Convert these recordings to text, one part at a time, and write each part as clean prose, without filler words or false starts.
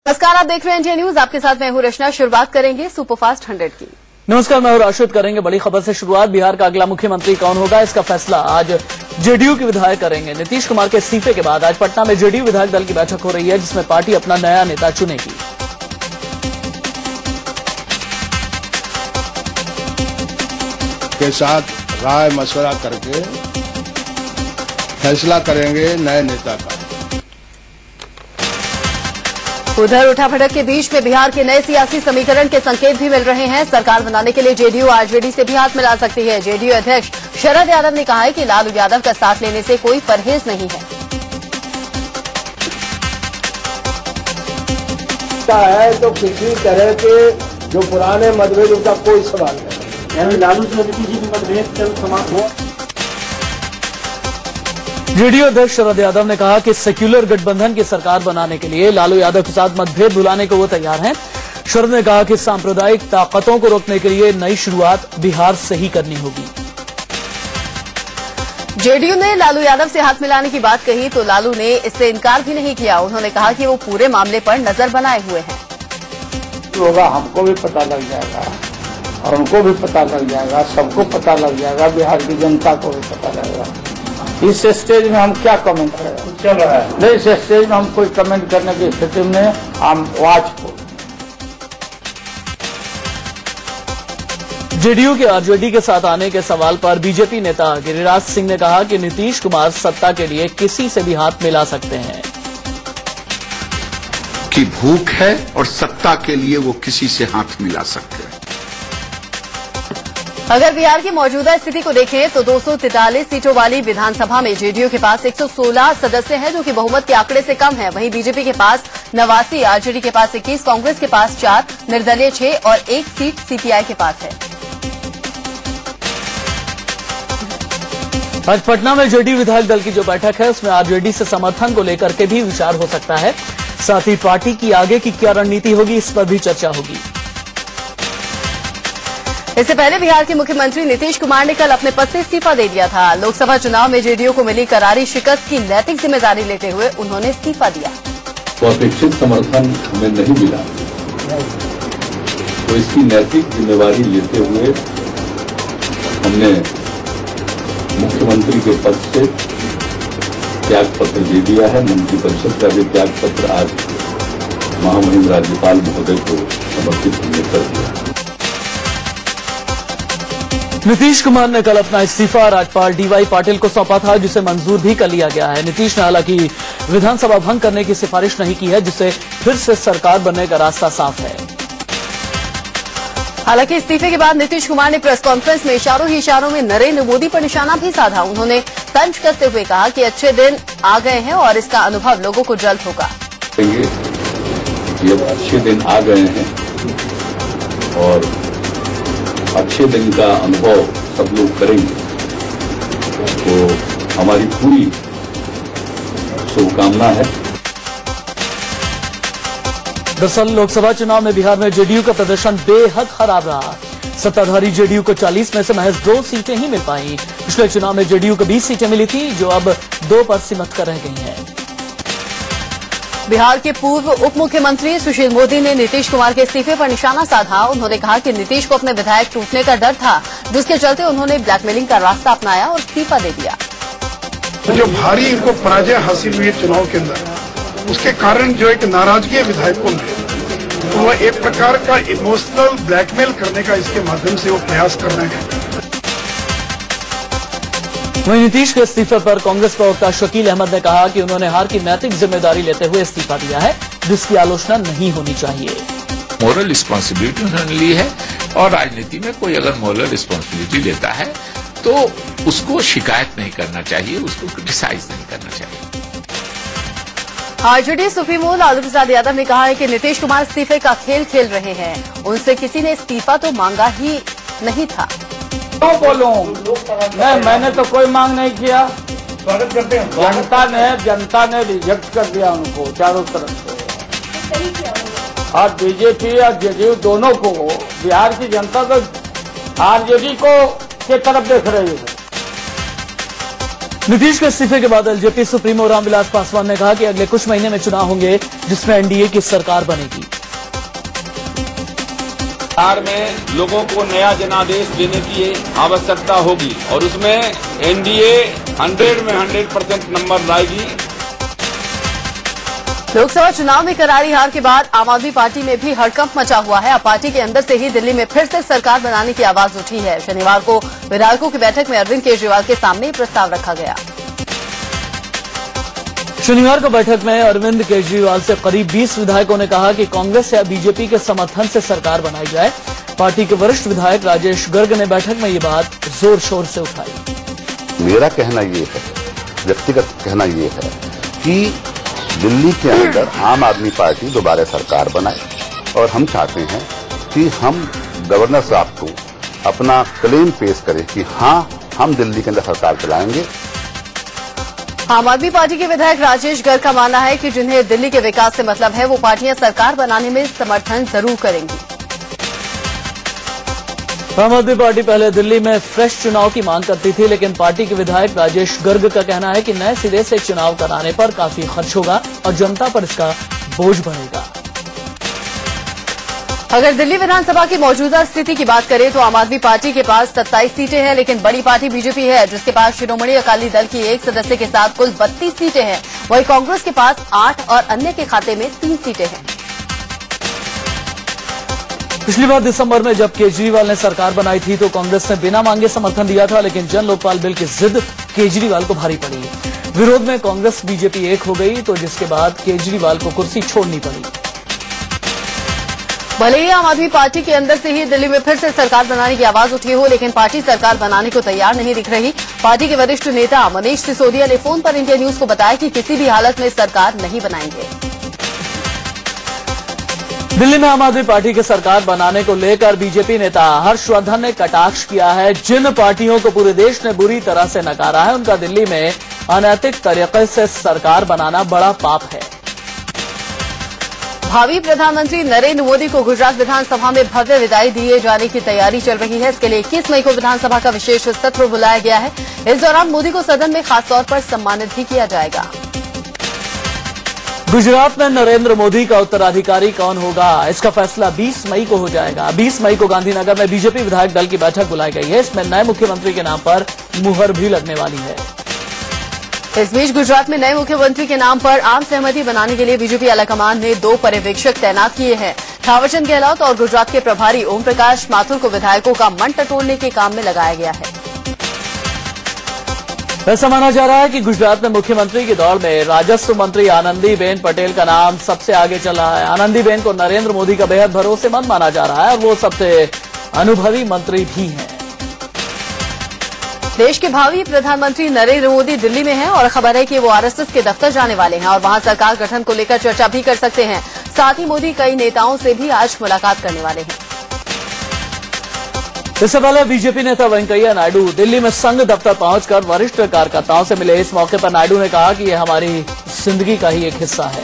नमस्कार, आप देख रहे हैं इंडिया न्यूज। आपके साथ मैं हूं रचना। शुरुआत करेंगे सुपरफास्ट 100 की। नमस्कार, मैं हूं राशिद। करेंगे बड़ी खबर से शुरुआत। बिहार का अगला मुख्यमंत्री कौन होगा, इसका फैसला आज जेडीयू के विधायक करेंगे। नीतीश कुमार के इस्तीफे के बाद आज पटना में जेडीयू विधायक दल की बैठक हो रही है, जिसमें पार्टी अपना नया नेता चुनेगी। के साथ राय मशवरा करके फैसला करेंगे नए नेता का। उधर उठापटक के बीच में बिहार के नए सियासी समीकरण के संकेत भी मिल रहे हैं। सरकार बनाने के लिए जेडीयू आरजेडी से भी हाथ मिला सकती है। जेडीयू अध्यक्ष शरद यादव ने कहा है कि लालू यादव का साथ लेने से कोई परहेज नहीं है तो किसी तरह के जो पुराने मतभेद उनका कोई सवाल नहीं। यानी लालू से नीतीश जी की मतभेद जल्द समाप्त हो। जेडीयू अध्यक्ष शरद यादव ने कहा कि सेक्युलर गठबंधन की सरकार बनाने के लिए लालू यादव के साथ मतभेद भुलाने को वो तैयार हैं। शरद ने कहा कि सांप्रदायिक ताकतों को रोकने के लिए नई शुरुआत बिहार से ही करनी होगी। जेडीयू ने लालू यादव से हाथ मिलाने की बात कही तो लालू ने इससे इनकार भी नहीं किया। उन्होंने कहा कि वो पूरे मामले पर नजर बनाए हुए हैं। होगा हमको भी पता लग जाएगा और उनको भी पता लग जाएगा, सबको पता लग जाएगा, बिहार की जनता को भी पता लगेगा। इस स्टेज में हम क्या कमेंट करें, चल रहा है नहीं, इस स्टेज में हम कोई कमेंट करने की स्थिति में हम वाचफुल। जेडीयू के आरजेडी के साथ आने के सवाल पर बीजेपी नेता गिरिराज सिंह ने कहा कि नीतीश कुमार सत्ता के लिए किसी से भी हाथ मिला सकते हैं। की भूख है और सत्ता के लिए वो किसी से हाथ मिला सकते हैं। अगर बिहार की मौजूदा स्थिति को देखें तो 243 सीटों वाली विधानसभा में जेडीयू के पास 116 सदस्य हैं, जो कि बहुमत के आंकड़े से कम है। वहीं बीजेपी के पास 89, आरजेडी के पास 21, कांग्रेस के पास 4, निर्दलीय 6 और 1 सीट सीपीआई के पास है। आज पटना में जेडीयू विधायक दल की जो बैठक है, उसमें आरजेडी से समर्थन को लेकर के भी विचार हो सकता है। साथ ही पार्टी की आगे की क्या रणनीति होगी, इस पर भी चर्चा होगी। इससे पहले बिहार के मुख्यमंत्री नीतीश कुमार ने कल अपने पद से इस्तीफा दे दिया था। लोकसभा चुनाव में जेडीयू को मिली करारी शिकस्त की नैतिक जिम्मेदारी लेते हुए उन्होंने इस्तीफा दिया। तो अपेक्षित समर्थन हमें नहीं मिला, तो इसकी नैतिक जिम्मेदारी लेते हुए हमने मुख्यमंत्री के पद से त्याग पत्र दे दिया है। मंत्रिपरिषद का भी त्याग पत्र आज महामहिम राज्यपाल महोदय को समर्पित हमने कर दिया। नीतीश कुमार ने कल अपना इस्तीफा राज्यपाल डीवाई पाटिल को सौंपा था, जिसे मंजूर भी कर लिया गया है। नीतीश ने हालांकि विधानसभा भंग करने की सिफारिश नहीं की है, जिससे फिर से सरकार बनने का रास्ता साफ है। हालांकि इस्तीफे के बाद नीतीश कुमार ने प्रेस कॉन्फ्रेंस में इशारों ही इशारों में नरेंद्र मोदी पर निशाना भी साधा। उन्होंने तंज कसते हुए कहा कि अच्छे दिन आ गए हैं और इसका अनुभव लोगों को जल्द होगा। ये अच्छे दिन आ गए हैं और अच्छे दिन का अनुभव सब लोग करेंगे, तो हमारी पूरी शुभकामना है। दरअसल लोकसभा चुनाव में बिहार में जेडीयू का प्रदर्शन बेहद खराब रहा। सत्ताधारी जेडीयू को 40 में से महज 2 सीटें ही मिल पाई। पिछले चुनाव में जेडीयू को 20 सीटें मिली थी, जो अब 2 पर सीमित कर रह गई हैं। बिहार के पूर्व उप मुख्यमंत्री सुशील मोदी ने नीतीश कुमार के इस्तीफे पर निशाना साधा। उन्होंने कहा कि नीतीश को अपने विधायक टूटने का डर था, जिसके चलते उन्होंने ब्लैकमेलिंग का रास्ता अपनाया और इस्तीफा दे दिया। जो भारी इनको पराजय हासिल हुई है चुनाव के अंदर, उसके कारण जो एक नाराजगी है विधायकों में, तो वह एक प्रकार का इमोशनल ब्लैकमेल करने का इसके माध्यम से वो प्रयास कर रहे हैं। वहीं नीतीश के इस्तीफे पर कांग्रेस प्रवक्ता शकील अहमद ने कहा कि उन्होंने हार की नैतिक जिम्मेदारी लेते हुए इस्तीफा दिया है, जिसकी आलोचना नहीं होनी चाहिए। मोरल रिस्पॉन्सिबिलिटी उन्होंने ली है और राजनीति में कोई अगर मोरल रिस्पॉन्सिबिलिटी लेता है तो उसको शिकायत नहीं करना चाहिए, उसको क्रिटिसाइज नहीं करना चाहिए। आरजेडी सुप्रीमो लालू प्रसाद यादव ने कहा है कि नीतीश कुमार इस्तीफे का खेल खेल रहे हैं। उनसे किसी ने इस्तीफा तो मांगा ही नहीं था। क्यों बोलूं? नहीं, मैंने तो कोई मांग नहीं किया। स्वागत करते हैं। जनता ने रिजेक्ट कर दिया उनको चारों तरफ से। और बीजेपी और जेडीयू दोनों को, बिहार की जनता तो आरजेडी को के तरफ देख रही है। नीतीश के इस्तीफे के बाद एलजेपी सुप्रीमो रामविलास पासवान ने कहा कि अगले कुछ महीने में चुनाव होंगे जिसमें एनडीए की सरकार बनेगी। बिहार में लोगों को नया जनादेश देने की आवश्यकता होगी और उसमें एनडीए 100 में 100% नंबर लाएगी। लोकसभा चुनाव में करारी हार के बाद आम आदमी पार्टी में भी हड़कंप मचा हुआ है। अब पार्टी के अंदर से ही दिल्ली में फिर से सरकार बनाने की आवाज उठी है। शनिवार को विधायकों की बैठक में अरविंद केजरीवाल के सामने प्रस्ताव रखा गया। शनिवार को बैठक में अरविंद केजरीवाल से करीब 20 विधायकों ने कहा कि कांग्रेस या बीजेपी के समर्थन से सरकार बनाई जाए। पार्टी के वरिष्ठ विधायक राजेश गर्ग ने बैठक में ये बात जोर शोर से उठाई। मेरा कहना ये है, व्यक्तिगत कहना ये है कि दिल्ली के अंदर आम आदमी पार्टी दोबारा सरकार बनाए और हम चाहते हैं कि हम गवर्नर साहब को अपना क्लेम पेश करें कि हाँ, हम दिल्ली के अंदर सरकार चलाएंगे। आम आदमी पार्टी के विधायक राजेश गर्ग का मानना है कि जिन्हें दिल्ली के विकास से मतलब है वो पार्टियां सरकार बनाने में समर्थन जरूर करेंगी। आम आदमी पार्टी पहले दिल्ली में फ्रेश चुनाव की मांग करती थी, लेकिन पार्टी के विधायक राजेश गर्ग का कहना है कि नए सिरे से चुनाव कराने पर काफी खर्च होगा और जनता पर इसका बोझ बढ़ेगा। अगर दिल्ली विधानसभा की मौजूदा स्थिति की बात करें तो आम आदमी पार्टी के पास 27 सीटें हैं, लेकिन बड़ी पार्टी बीजेपी है जिसके पास शिरोमणि अकाली दल की एक सदस्य के साथ कुल 32 सीटें हैं। वहीं कांग्रेस के पास 8 और अन्य के खाते में 3 सीटें हैं। पिछली बार दिसंबर में जब केजरीवाल ने सरकार बनाई थी तो कांग्रेस ने बिना मांगे समर्थन दिया था, लेकिन जन लोकपाल बिल की जिद केजरीवाल को भारी पड़ी। विरोध में कांग्रेस बीजेपी एक हो गई तो जिसके बाद केजरीवाल को कुर्सी छोड़नी पड़ी। भले ही आम आदमी पार्टी के अंदर से ही दिल्ली में फिर से सरकार बनाने की आवाज उठी हो, लेकिन पार्टी सरकार बनाने को तैयार नहीं दिख रही। पार्टी के वरिष्ठ नेता मनीष सिसोदिया ने फोन पर इंडिया न्यूज को बताया कि किसी भी हालत में सरकार नहीं बनाएंगे। दिल्ली में आम आदमी पार्टी की सरकार बनाने को लेकर बीजेपी नेता हर्षवर्धन ने कटाक्ष किया है। जिन पार्टियों को पूरे देश ने बुरी तरह से नकारा है उनका दिल्ली में अनैतिक तरीके से सरकार बनाना बड़ा पाप है। भावी प्रधानमंत्री नरेंद्र मोदी को गुजरात विधानसभा में भव्य विदाई दिए जाने की तैयारी चल रही है। इसके लिए 21 मई को विधानसभा का विशेष सत्र बुलाया गया है। इस दौरान मोदी को सदन में खासतौर पर सम्मानित भी किया जाएगा। गुजरात में नरेंद्र मोदी का उत्तराधिकारी कौन होगा, इसका फैसला 20 मई को हो जाएगा। 20 मई को गांधीनगर में बीजेपी विधायक दल की बैठक बुलाई गई है। इसमें नए मुख्यमंत्री के नाम पर मुहर भी लगने वाली है। इस बीच गुजरात में नए मुख्यमंत्री के नाम पर आम सहमति बनाने के लिए बीजेपी आलाकमान ने 2 पर्यवेक्षक तैनात किए हैं। थावरचंद गहलोत और गुजरात के प्रभारी ओम प्रकाश माथुर को विधायकों का मन टटोलने के काम में लगाया गया है। ऐसा माना जा रहा है कि गुजरात में मुख्यमंत्री की दौड़ में राजस्व मंत्री आनंदीबेन पटेल का नाम सबसे आगे चल रहा है। आनंदीबेन को नरेंद्र मोदी का बेहद भरोसेमंद माना जा रहा है और वो सबसे अनुभवी मंत्री भी हैं। देश के भावी प्रधानमंत्री नरेंद्र मोदी दिल्ली में हैं और खबर है कि वो आरएसएस के दफ्तर जाने वाले हैं और वहां सरकार गठन को लेकर चर्चा भी कर सकते हैं। साथ ही मोदी कई नेताओं से भी आज मुलाकात करने वाले हैं। इससे पहले बीजेपी नेता वेंकैया नायडू दिल्ली में संघ दफ्तर पहुंचकर वरिष्ठ कार्यकर्ताओं से मिले। इस मौके पर नायडू ने कहा कि यह हमारी जिंदगी का ही एक हिस्सा है।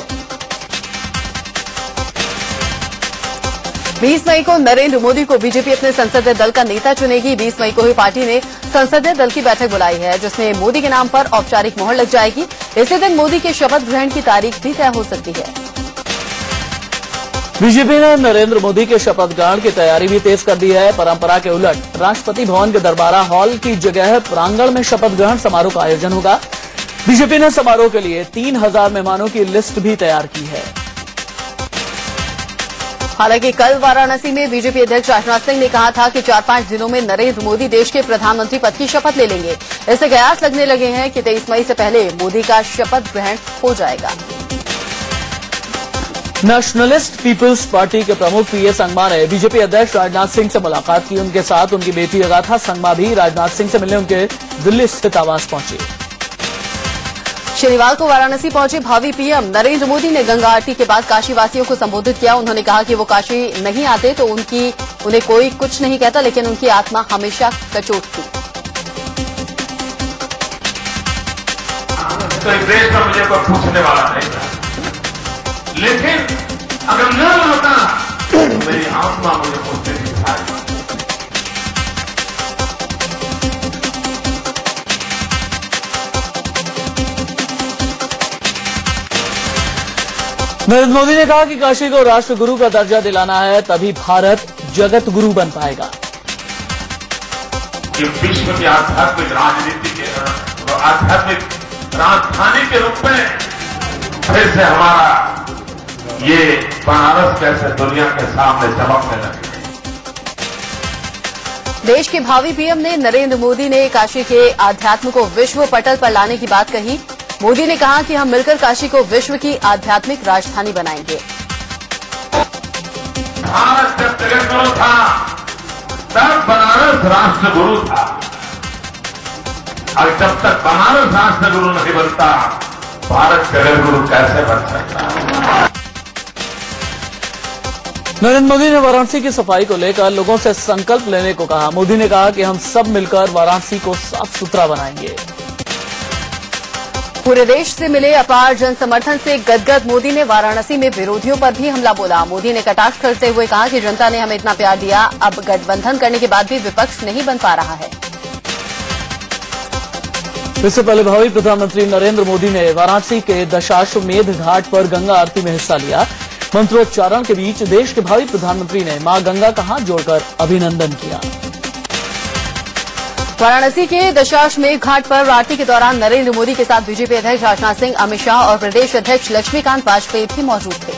20 मई को नरेंद्र मोदी को बीजेपी अपने संसदीय दल का नेता चुनेगी। 20 मई को ही पार्टी ने संसदीय दल की बैठक बुलाई है जिसमें मोदी के नाम पर औपचारिक मोहर लग जाएगी। इसी दिन मोदी के शपथ ग्रहण की तारीख भी तय हो सकती है। बीजेपी ने नरेंद्र मोदी के शपथ ग्रहण की तैयारी भी तेज कर दी है। परंपरा के उलट राष्ट्रपति भवन के दरबारा हॉल की जगह प्रांगण में शपथ ग्रहण समारोह का आयोजन होगा। बीजेपी ने समारोह के लिए 3000 मेहमानों की लिस्ट भी तैयार की है। हालांकि कल वाराणसी में बीजेपी अध्यक्ष राजनाथ सिंह ने कहा था कि 4-5 दिनों में नरेंद्र मोदी देश के प्रधानमंत्री पद की शपथ ले लेंगे। इससे कयास लगने लगे हैं कि 23 मई से पहले मोदी का शपथ ग्रहण हो जाएगा। नेशनलिस्ट पीपल्स पार्टी के प्रमुख पीए संगमा ने बीजेपी अध्यक्ष राजनाथ सिंह से मुलाकात की। उनके साथ उनकी बेटी अगाथा संगमा भी राजनाथ सिंह से मिलने उनके दिल्ली स्थित आवास पहुंचे। शनिवार को वाराणसी पहुंचे भावी पीएम नरेंद्र मोदी ने गंगा आरती के बाद काशीवासियों को संबोधित किया। उन्होंने कहा कि वो काशी नहीं आते तो उन्हें कोई कुछ नहीं कहता, लेकिन उनकी आत्मा हमेशा कचोट थी। तो इस देश में मुझे कोई पूछने वाला नहीं था, लेकिन अगर न होता तो मेरी आत्मा मुझे पूछने की था। नरेंद्र मोदी ने कहा कि काशी को राष्ट्र गुरु का दर्जा दिलाना है, तभी भारत जगत गुरु बन पाएगा। कि विश्व की आध्यात्मिक राजनीति के आध्यात्मिक राजधानी के रूप में फिर से हमारा ये बनारस कैसे दुनिया के सामने चमकने लगे। देश के भावी पीएम ने नरेंद्र मोदी ने काशी के अध्यात्म को विश्व पटल पर लाने की बात कही। मोदी ने कहा कि हम मिलकर काशी को विश्व की आध्यात्मिक राजधानी बनाएंगे। भारत जब जगत गुरु था तब बनारस राष्ट्र गुरु था, और जब तक बनारस राष्ट्र गुरु नहीं बनता भारत जगत गुरु कैसे बन सकता है। नरेंद्र मोदी ने वाराणसी की सफाई को लेकर लोगों से संकल्प लेने को कहा। मोदी ने कहा कि हम सब मिलकर वाराणसी को साफ सुथरा बनाएंगे। पूरे देश से मिले अपार जन समर्थन से गदगद मोदी ने वाराणसी में विरोधियों पर भी हमला बोला। मोदी ने कटाक्ष करते हुए कहा कि जनता ने हमें इतना प्यार दिया, अब गठबंधन करने के बाद भी विपक्ष नहीं बन पा रहा है। इससे पहले भावी प्रधानमंत्री नरेंद्र मोदी ने वाराणसी के दशाश्वमेध घाट पर गंगा आरती में हिस्सा लिया। मंत्रोच्चारण के बीच देश के भावी प्रधानमंत्री ने मां गंगा का हाथ जोड़कर अभिनंदन किया। वाराणसी के दशाश्वमेध घाट पर आरती के दौरान नरेंद्र मोदी के साथ बीजेपी अध्यक्ष राजनाथ सिंह, अमित शाह और प्रदेश अध्यक्ष लक्ष्मीकांत वाजपेयी भी मौजूद थे।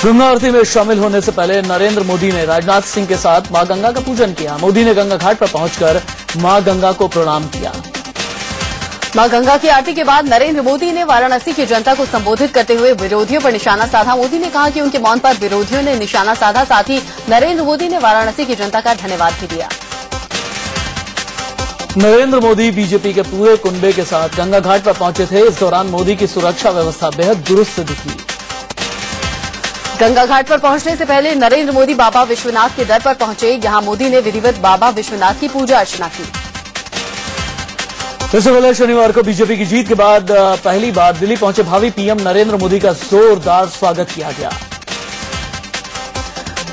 गंगा आरती में शामिल होने से पहले नरेंद्र मोदी ने राजनाथ सिंह के साथ मां गंगा का पूजन किया। मोदी ने गंगा घाट पर पहुंचकर मां गंगा को प्रणाम किया। मां गंगा की आरती के बाद नरेंद्र मोदी ने वाराणसी की जनता को संबोधित करते हुए विरोधियों पर निशाना साधा। मोदी ने कहा कि उनके मौन पर विरोधियों ने निशाना साधा। साथ ही नरेंद्र मोदी ने वाराणसी की जनता का धन्यवाद भी दिया। नरेंद्र मोदी बीजेपी के पूरे कुनबे के साथ गंगा घाट पर पहुंचे थे। इस दौरान मोदी की सुरक्षा व्यवस्था बेहद दुरुस्त दिखी। गंगा घाट पर पहुंचने से पहले नरेंद्र मोदी बाबा विश्वनाथ के दर पर पहुंचे। यहां मोदी ने विधिवत बाबा विश्वनाथ की पूजा अर्चना की। इससे पहले शनिवार को बीजेपी की जीत के बाद पहली बार दिल्ली पहुंचे भावी पीएम नरेंद्र मोदी का जोरदार स्वागत किया गया।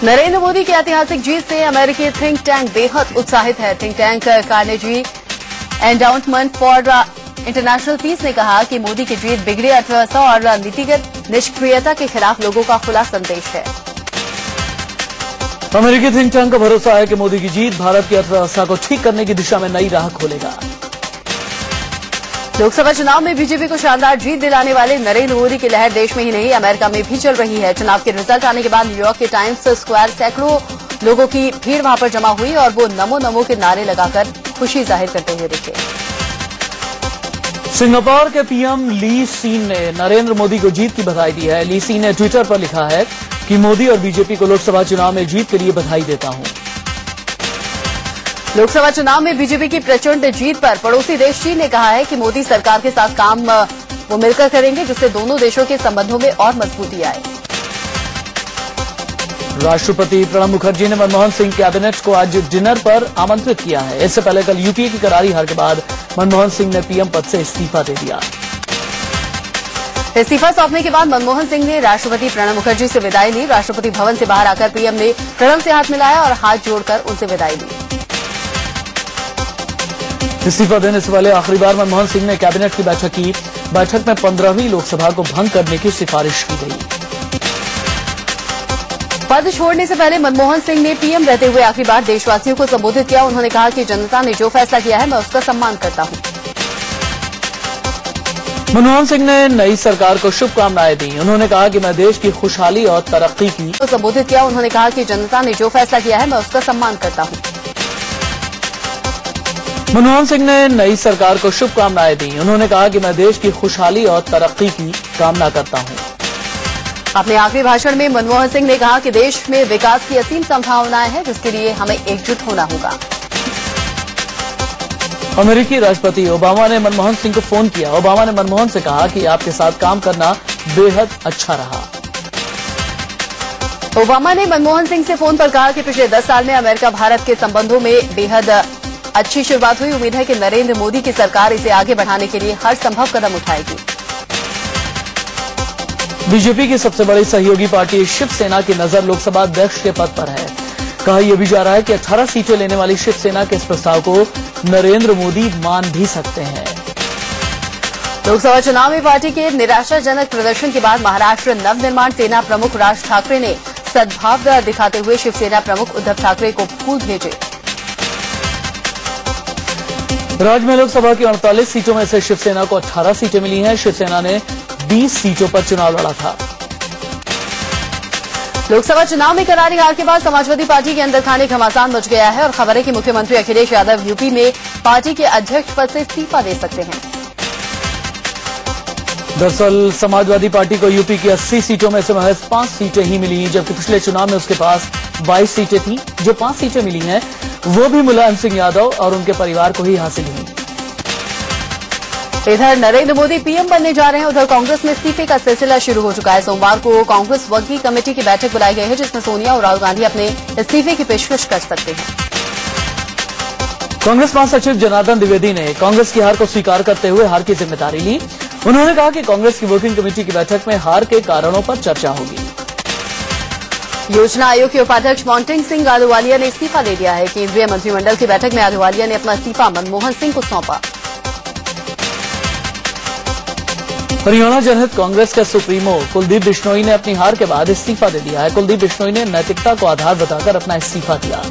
नरेंद्र मोदी की ऐतिहासिक जीत से अमेरिकी थिंक टैंक बेहद उत्साहित है। Think tank Carnegie Endowment for International Peace ने कहा कि मोदी की जीत बिगड़ी अर्थव्यवस्था और नीतिगत निष्क्रियता के खिलाफ लोगों का खुला संदेश है। अमेरिकी थिंक टैंक का भरोसा है कि मोदी की जीत भारत की अर्थव्यवस्था को ठीक करने की दिशा में नई राह खोलेगा। लोकसभा चुनाव में बीजेपी को शानदार जीत दिलाने वाले नरेंद्र मोदी की लहर देश में ही नहीं अमेरिका में भी चल रही है। चुनाव के रिजल्ट आने के बाद न्यूयॉर्क के टाइम्स स्क्वायर सैकड़ों लोगों की भीड़ वहां पर जमा हुई और वो नमो नमो के नारे लगाकर खुशी जाहिर करते हुए दिखे। सिंगापुर के पीएम ली सीन ने नरेंद्र मोदी को जीत की बधाई दी है। ली सीन ने ट्विटर पर लिखा है कि मोदी और बीजेपी को लोकसभा चुनाव में जीत के लिए बधाई देता हूं। लोकसभा चुनाव में बीजेपी की प्रचंड जीत पर पड़ोसी देश चीन ने कहा है कि मोदी सरकार के साथ काम वो मिलकर करेंगे, जिससे दोनों देशों के संबंधों में और मजबूती आए। राष्ट्रपति प्रणब मुखर्जी ने मनमोहन सिंह कैबिनेट को आज डिनर पर आमंत्रित किया है। इससे पहले कल यूपीए की करारी हार के बाद मनमोहन सिंह ने पीएम पद से इस्तीफा दे दिया। इस्तीफा सौंपने के बाद मनमोहन सिंह ने राष्ट्रपति प्रणब मुखर्जी से विदाई ली। राष्ट्रपति भवन से बाहर आकर पीएम ने प्रणब से हाथ मिलाया और हाथ जोड़कर उनसे विदाई ली। इस्तीफा देने से पहले आखिरी बार मनमोहन सिंह ने कैबिनेट की बैठक की। बैठक में 15वीं लोकसभा को भंग करने की सिफारिश की गई। पद छोड़ने से पहले मनमोहन सिंह ने पीएम रहते हुए आखिरी बार देशवासियों को संबोधित किया। उन्होंने कहा कि जनता ने जो फैसला किया है मैं उसका सम्मान करता हूं। मनमोहन सिंह ने नई सरकार को शुभकामनाएं दी। उन्होंने कहा कि मैं देश की खुशहाली और तरक्की की संबोधित किया। उन्होंने कहा कि जनता ने जो फैसला किया है मैं उसका सम्मान करता हूं। मनमोहन सिंह ने नई सरकार को शुभकामनाएं दी। उन्होंने कहा कि मैं देश की खुशहाली और तरक्की की कामना करता हूं। अपने आखिरी भाषण में मनमोहन सिंह ने कहा कि देश में विकास की असीम संभावनाएं हैं, जिसके लिए हमें एकजुट होना होगा। अमेरिकी राष्ट्रपति ओबामा ने मनमोहन सिंह को फोन किया। ओबामा ने मनमोहन से कहा कि आपके साथ काम करना बेहद अच्छा रहा। ओबामा ने मनमोहन सिंह से फोन पर कहा कि पिछले 10 साल में अमेरिका भारत के संबंधों में बेहद अच्छी शुरुआत हुई। उम्मीद है कि नरेंद्र मोदी की सरकार इसे आगे बढ़ाने के लिए हर संभव कदम उठाएगी। बीजेपी की सबसे बड़ी सहयोगी पार्टी शिवसेना की नजर लोकसभा अध्यक्ष के पद पर है। कहा यह भी जा रहा है कि 18 सीटें लेने वाली शिवसेना के इस प्रस्ताव को नरेंद्र मोदी मान भी सकते हैं। लोकसभा चुनाव में पार्टी के निराशाजनक प्रदर्शन के बाद महाराष्ट्र नवनिर्माण सेना प्रमुख राज ठाकरे ने सद्भाव दिखाते हुए शिवसेना प्रमुख उद्धव ठाकरे को फूल भेजे। राज्य में लोकसभा की 48 सीटों में से शिवसेना को 18 सीटें मिली हैं। शिवसेना ने 20 सीटों पर चुनाव लड़ा था। लोकसभा चुनाव में करारी हार के बाद समाजवादी पार्टी के अंदर खाने घमासान मच गया है और खबर है कि मुख्यमंत्री अखिलेश यादव यूपी में पार्टी के अध्यक्ष पद से इस्तीफा दे सकते हैं। दरअसल समाजवादी पार्टी को यूपी की 80 सीटों में से महज 5 सीटें ही मिली, जबकि पिछले चुनाव में उसके पास 22 सीटें थीं। जो 5 सीटें मिली हैं वो भी मुलायम सिंह यादव और उनके परिवार को ही हासिल हुई। इधर नरेंद्र मोदी पीएम बनने जा रहे हैं, उधर कांग्रेस में इस्तीफे का सिलसिला शुरू हो चुका है। सोमवार को कांग्रेस वर्किंग कमेटी की बैठक बुलाई गई है, जिसमें सोनिया और राहुल गांधी अपने इस्तीफे की पेशकश कर सकते हैं। कांग्रेस महासचिव जनार्दन द्विवेदी ने कांग्रेस की हार को स्वीकार करते हुए हार की जिम्मेदारी ली। उन्होंने कहा कि कांग्रेस की वर्किंग कमेटी की बैठक में हार के कारणों पर चर्चा होगी। योजना आयोग के उपाध्यक्ष मोंटेक सिंह अहलूवालिया ने इस्तीफा दे दिया है। केंद्रीय मंत्रिमंडल की बैठक में अहलूवालिया ने अपना इस्तीफा मनमोहन सिंह को सौंपा। हरियाणा जनहित कांग्रेस के सुप्रीमो कुलदीप बिश्नोई ने अपनी हार के बाद इस्तीफा दे दिया है। कुलदीप बिश्नोई ने नैतिकता को आधार बताकर अपना इस्तीफा दिया।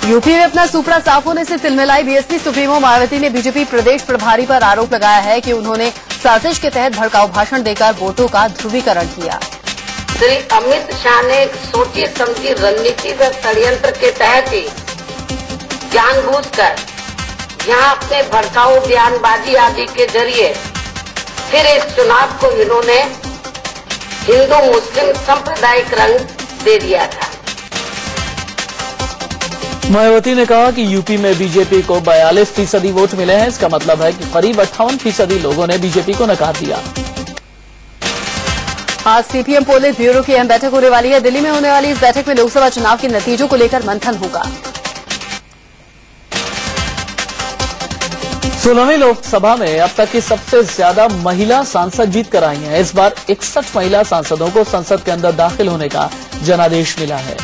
यूपी में अपना सुपड़ा साफ होने से तिलमिलाई बीएसपी सुप्रीमो मायावती ने बीजेपी प्रदेश प्रभारी पर आरोप लगाया है कि उन्होंने साजिश के तहत भड़काऊ भाषण देकर वोटों का ध्रुवीकरण किया। श्री अमित शाह ने सोची समझी रणनीति व षड्यंत्र के तहत ही जानबूझकर यहाँ अपने भड़काऊ बयानबाजी आदि के जरिए फिर इस चुनाव को इन्होंने हिंदू मुस्लिम सांप्रदायिक रंग दे दिया था। मायावती ने कहा कि यूपी में बीजेपी को 42% वोट मिले हैं। इसका मतलब है कि करीब 58% लोगों ने बीजेपी को नकार दिया। आज सीपीएम पोलित ब्यूरो की अहम बैठक होने वाली है। दिल्ली में होने वाली इस बैठक में लोकसभा चुनाव के नतीजों को लेकर मंथन होगा। 16वीं लोकसभा में अब तक की सबसे ज्यादा महिला सांसद जीत कर आई हैं। इस बार 61 महिला सांसदों को संसद के अंदर दाखिल होने का जनादेश मिला है।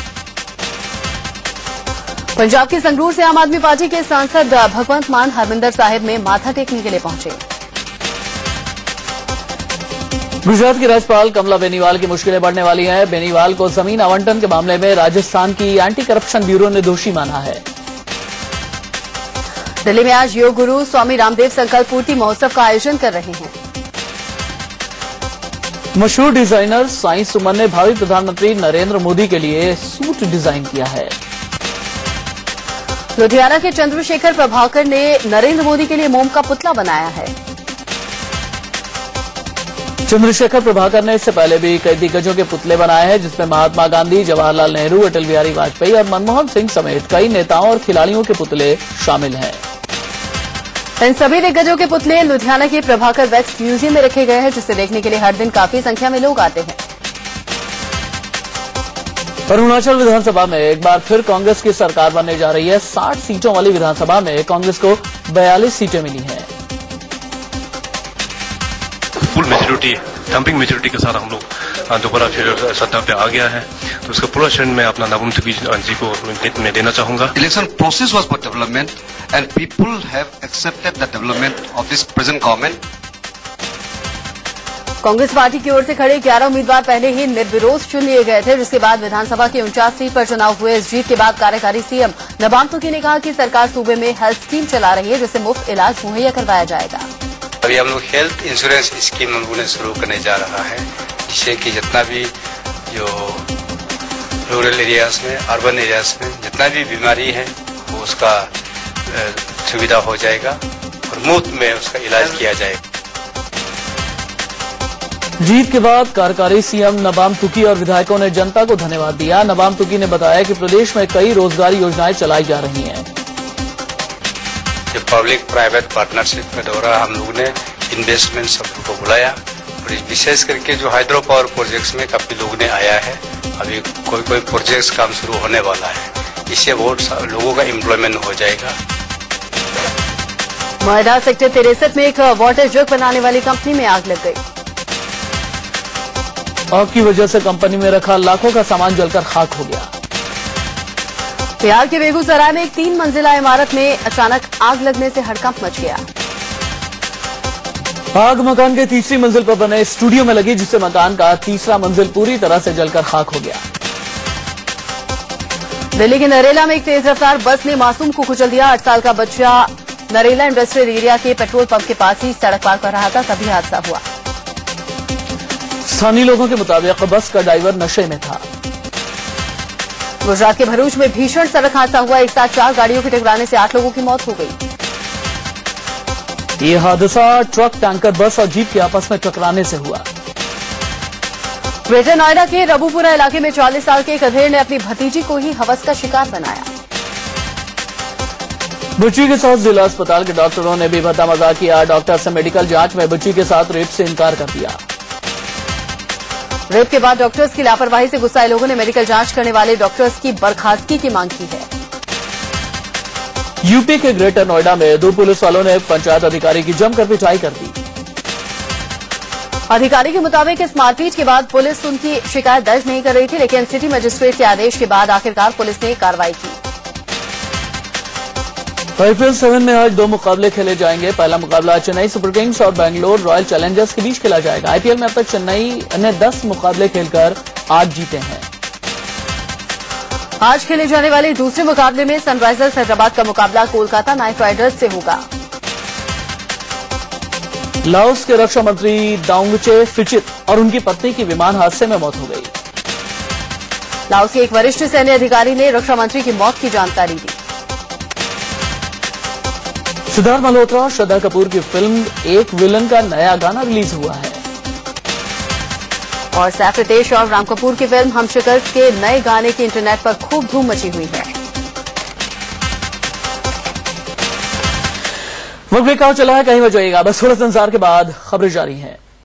पंजाब के संगरूर से आम आदमी पार्टी के सांसद भगवंत मान हरमिंदर साहिब में माथा टेकने के लिए पहुंचे। गुजरात की राज्यपाल कमला बेनीवाल की मुश्किलें बढ़ने वाली हैं। बेनीवाल को जमीन आवंटन के मामले में राजस्थान की एंटी करप्शन ब्यूरो ने दोषी माना है। दिल्ली में आज योग गुरु स्वामी रामदेव संकल्प पूर्ति महोत्सव का आयोजन कर रहे हैं। मशहूर डिजाइनर साईं सुमन ने भावी प्रधानमंत्री नरेंद्र मोदी के लिए सूट डिजाइन किया है। लुधियाना के चंद्रशेखर प्रभाकर ने नरेंद्र मोदी के लिए मोम का पुतला बनाया है। चंद्रशेखर प्रभाकर ने इससे पहले भी कई दिग्गजों के पुतले बनाए हैं, जिसमें महात्मा गांधी, जवाहरलाल नेहरू, अटल बिहारी वाजपेयी और मनमोहन सिंह समेत कई नेताओं और खिलाड़ियों के पुतले शामिल हैं। इन सभी दिग्गजों के पुतले लुधियाना के प्रभाकर वैक्स म्यूजियम में रखे गए हैं, जिसे देखने के लिए हर दिन काफी संख्या में लोग आते हैं। अरुणाचल विधानसभा में एक बार फिर कांग्रेस की सरकार बनने जा रही है। 60 सीटों वाली विधानसभा में कांग्रेस को 42 सीटें मिली हैं। फुल मेजोरिटी, डंपिंग मेजोरिटी के साथ हम लोग दोबारा फिर सत्ता पे आ गया है, तो उसका पूरा श्रेय मैं अपना नवम तुकी जी को मैं देना चाहूंगा। Election process was for development and people have accepted the development of this present government. Congress party की ओर से खड़े 11 उम्मीदवार पहले ही निर्विरोध चुन लिए गए थे, जिसके बाद विधानसभा की 49 सीट पर चुनाव हुए। इस जीत के बाद कार्यकारी सीएम नबाम तुकी ने कहा कि सरकार सूबे में हेल्थ स्कीम चला रही है, जिससे मुफ्त इलाज मुहैया करवाया जाएगा। अभी हम लोग हेल्थ इंश्योरेंस स्कीम हम लोगों ने शुरू करने जा रहा है, जिससे कि जितना भी जो रूरल एरियाज में, अर्बन एरियाज में जितना भी बीमारी है वो उसका सुविधा हो जाएगा और मुफ्त में उसका इलाज किया जाएगा। जीत के बाद कार्यकारी सीएम नबाम तुकी और विधायकों ने जनता को धन्यवाद दिया। नबाम तुकी ने बताया कि प्रदेश में कई रोजगार योजनाएं चलाई जा रही हैं। जो पब्लिक प्राइवेट पार्टनरशिप के द्वारा हम लोगों ने इन्वेस्टमेंट सब को बुलाया और विशेष करके जो हाइड्रो पावर प्रोजेक्ट्स में काफी लोगों ने आया है। अभी कोई प्रोजेक्ट्स काम शुरू होने वाला है, इससे बहुत लोगों का एम्प्लॉयमेंट हो जाएगा। नोएडा सेक्टर 63 में एक वाटर जग बनाने वाली कंपनी में आग लग गई। आग की वजह से कंपनी में रखा लाखों का सामान जलकर खाक हो गया। बिहार के बेगूसराय में एक 3 मंजिला इमारत में अचानक आग लगने से हड़कंप मच गया। आग मकान के तीसरी मंजिल पर बने स्टूडियो में लगी, जिससे मकान का तीसरा मंजिल पूरी तरह से जलकर खाक हो गया। दिल्ली के नरेला में एक तेज रफ्तार बस ने मासूम को कुचल दिया। 8 साल का बच्चा नरेला इंडस्ट्रियल एरिया के पेट्रोल पंप के पास ही सड़क पार कर रहा था, तभी हादसा हुआ। स्थानीय लोगों के मुताबिक बस का ड्राइवर नशे में था। गुजरात के भरूच में भीषण सड़क हादसा हुआ। एक साथ 4 गाड़ियों के टकराने से 8 लोगों की मौत हो गई। ये हादसा ट्रक, टैंकर, बस और जीप के आपस में टकराने से हुआ। ग्रेटर नोएडा के रबूपुरा इलाके में 40 साल के एक अधेड़ ने अपनी भतीजी को ही हवस का शिकार बनाया। बच्ची के साथ जिला अस्पताल के डॉक्टरों ने भी भद्दा मजाक किया। डॉक्टर से मेडिकल जांच में बच्ची के साथ रेप से इनकार कर दिया। रेप के बाद डॉक्टर्स की लापरवाही से गुस्साए लोगों ने मेडिकल जांच करने वाले डॉक्टर्स की बर्खास्तगी की मांग की है। यूपी के ग्रेटर नोएडा में 2 पुलिस वालों ने एक पंचायत अधिकारी की जमकर पिटाई कर दी। अधिकारी के मुताबिक इस मारपीट के बाद पुलिस उनकी शिकायत दर्ज नहीं कर रही थी, लेकिन सिटी मजिस्ट्रेट के आदेश के बाद आखिरकार पुलिस ने कार्रवाई की। IPL 7 में आज 2 मुकाबले खेले जाएंगे। पहला मुकाबला चेन्नई सुपर किंग्स और बेंगलोर रॉयल चैलेंजर्स के बीच खेला जाएगा। IPL में अब तक चेन्नई ने 10 मुकाबले खेलकर 8 जीते हैं। आज खेले जाने वाले दूसरे मुकाबले में सनराइजर्स हैदराबाद का मुकाबला कोलकाता नाइट राइडर्स से होगा। लाओस के रक्षा मंत्री दांगचे फिचित और उनकी पत्नी की विमान हादसे में मौत हो गई। लाओस के एक वरिष्ठ सैन्य अधिकारी ने रक्षा मंत्री की मौत की जानकारी दी। सिद्धार्थ मल्होत्रा, श्रद्धा कपूर की फिल्म एक विलन का नया गाना रिलीज हुआ है। और सैफ रितेश और राम कपूर की फिल्म हमशक्कर्स के नए गाने की इंटरनेट पर खूब धूम मची हुई है। वक्त बेकार चला है, कहीं मत जाइएगा, बस थोड़ा सा इंतजार के बाद खबरें जारी हैं।